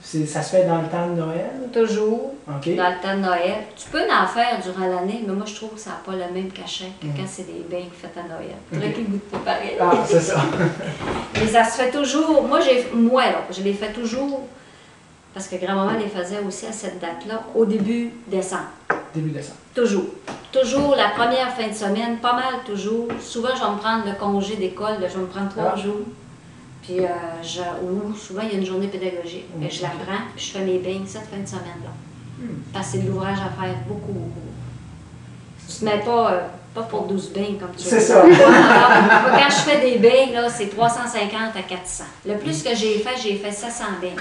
Ça se fait dans le temps de Noël? Toujours, OK. dans le temps de Noël. Tu peux en faire durant l'année, mais moi, je trouve que ça n'a pas le même cachet que quand c'est des bains faits à Noël. Très qu'il goûte pas pareil. Ah, c'est ça. Mais ça se fait toujours. Moi, je les fais toujours, parce que grand-maman les faisait aussi à cette date-là, au début décembre. Début décembre. Toujours. Toujours la première fin de semaine, pas mal toujours. Souvent, je vais me prendre le congé d'école, je vais me prendre 3 jours. Puis, ou souvent, il y a une journée pédagogique. Et je la prends, puis je fais mes bains cette fin de semaine-là. Parce que c'est de l'ouvrage à faire beaucoup, beaucoup. Tu te mets pas pour 12 bains comme tu veux. C'est ça. Quand je fais des bains, là, c'est 350 à 400. Le plus que j'ai fait 700 bains.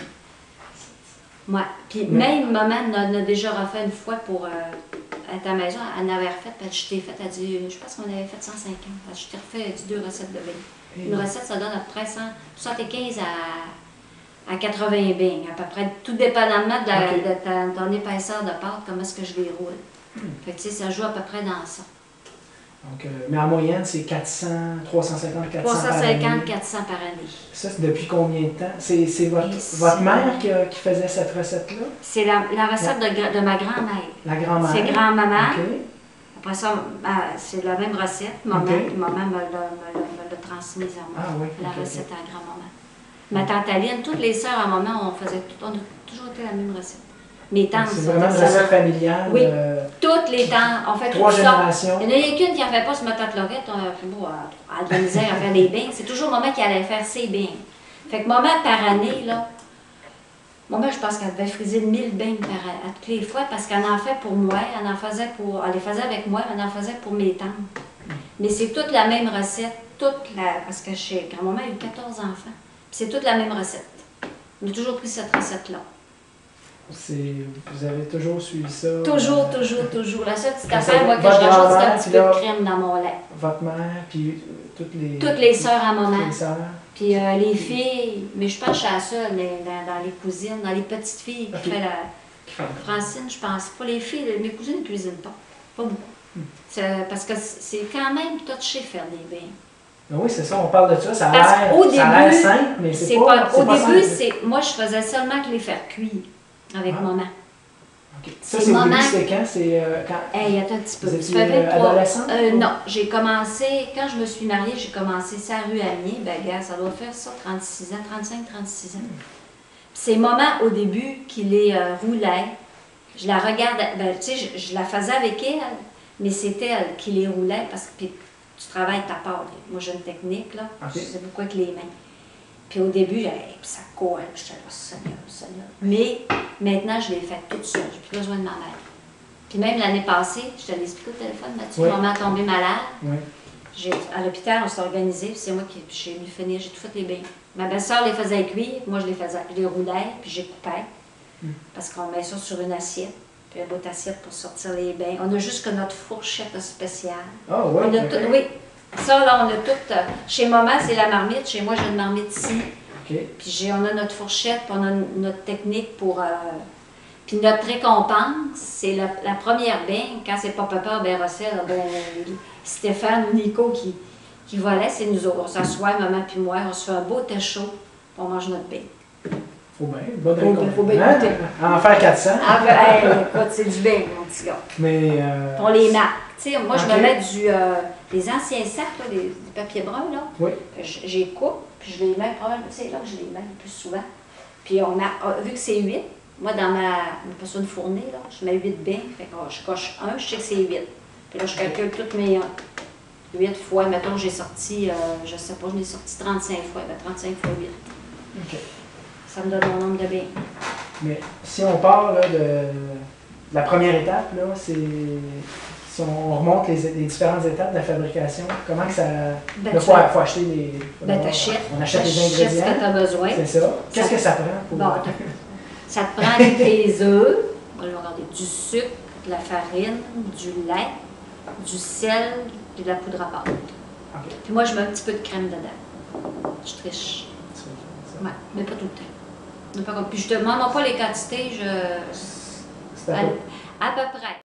Ouais. Puis même maman en a déjà refait une fois pour à ta maison, elle en avait refait, puis je t'ai fait, elle dit, je pense qu'on avait fait 150. Je t'ai refait 2 recettes de bains. Une recette, ça donne à peu près 75 à 80 bains, à peu près, tout dépendamment de ton épaisseur de pâte, comment est-ce que je les roule. Fait que, tu sais, ça joue à peu près dans ça. Donc, mais en moyenne, c'est 400, 350, 400 par année. 350, 400 par année. Ça, c'est depuis combien de temps? C'est votre mère qui faisait cette recette-là? C'est la recette de ma grand-mère. La grand-mère? C'est grand-maman. Okay. Après ça, c'est la même recette. Maman me l'a transmise à moi. Ah, oui. La recette à grand-maman. Ma tante Aline, toutes les sœurs à maman, on a toujours été la même recette. Mes tantes, c'est vraiment une recette familiale. Oui, toutes les tantes. On fait 3 générations. Il n'y en a qu'une qui n'en fait pas, c'est ma tante Laurette. On a fait beau, à de la misère à faire des bains. C'est toujours maman qui allait faire ses bains. Fait que maman, par année, là, maman, je pense qu'elle devait friser 1000 bains à toutes les fois parce qu'elle en fait pour moi, elle les faisait avec moi, mais elle en faisait pour mes tantes. Mais c'est toute la même recette, parce que chez grand-maman, il y a eu 14 enfants. C'est toute la même recette. On a toujours pris cette recette-là. Vous avez toujours suivi ça? Toujours, toujours, toujours. La seule petite affaire, moi, que je rajoute, c'est un petit peu de crème dans mon lait. Votre mère, puis toutes les sœurs à maman. Les sœurs. Puis les filles, mais je pense que je suis la seule dans les cousines, dans les petites filles qui fait la... Francine, je pense pas. Les filles, mes cousines ne cuisinent pas. Pas beaucoup. Parce que c'est quand même touché faire des bains. Oui, c'est ça, on parle de ça. Ça a l'air simple, mais c'est pas Au début, simple. moi, je faisais seulement que les faire cuire avec maman. Okay. Ça, c'est au début, c'était quand? C'est quand? Hey, attends un petit peu. Vous étiez adolescente? Non, j'ai commencé, quand je me suis mariée, j'ai commencé ça à rue Amiens. Ben, gars, ça doit faire ça, 36 ans, 35-36 ans. C'est maman, au début, qui les roulait. Je la regardais, ben, tu sais, je la faisais avec elle, mais c'était elle qui les roulait parce que tu travailles ta part. Moi, j'ai une technique, là. Je sais pourquoi avec les mains. Puis au début, ça coule, je suis là, Seigneur. Mais maintenant, je l'ai fait toute seule, j'ai plus besoin de ma mère. Puis même l'année passée, je te l'ai expliqué au téléphone, Mathieu, maman est tombée malade. Oui. À l'hôpital, on s'est organisé, puis c'est moi qui j'ai dû finir, j'ai tout fait les bains. Ma belle-sœur les faisait cuire, moi je les roulais, puis j'ai coupé. Parce qu'on met ça sur une assiette, puis une autre assiette pour sortir les bains. On a juste que notre fourchette spéciale. Ah oui? Oui. Ça, là, on a tout. Chez maman, c'est la marmite. Chez moi, j'ai une marmite ici. Puis on a notre fourchette, puis on a notre technique pour... puis notre récompense, c'est la première bain. Quand c'est pas papa, ben Rossel, ben Stéphane ou Nico qui volait, c'est nous autres. On s'assoit, maman puis moi, on se fait un beau thé chaud, puis on mange notre bain. Faut bien, bonne récompense. Faut bien goûter. En faire 400. Ah ben, écoute, c'est du bain, mon petit gars. Mais... On les marque. Tu sais, moi, je me mets des anciens sacs, là, des papiers bruns, là. Oui. J'y coupe, puis je les mets, probablement, c'est là que je les mets le plus souvent. Puis vu que c'est 8, moi, dans pas ça une fournée, là, je mets 8 bains, fait que je coche 1, je sais que c'est 8. Puis là, je calcule toutes mes 8 fois, mettons, j'ai sorti, je sais pas, je l'ai sorti 35 fois, ben 35 fois 8. OK. Ça me donne mon nombre de bains. Mais si on part là, de la première étape, là, c'est... Si on remonte les différentes étapes de la fabrication, comment que ça... Il faut acheter les... Ben, t'achètes. On achète les ingrédients. Ce que tu as besoin. C'est ça. Qu'est-ce que ça prend pour... Bon, ça te prend tes œufs, on va regarder, du sucre, de la farine, du lait, du sel et de la poudre à pâte. Okay. Puis moi, je mets un petit peu de crème dedans. Je triche. Ouais, mais pas tout le temps. Puis je te demande pas les quantités, à peu près.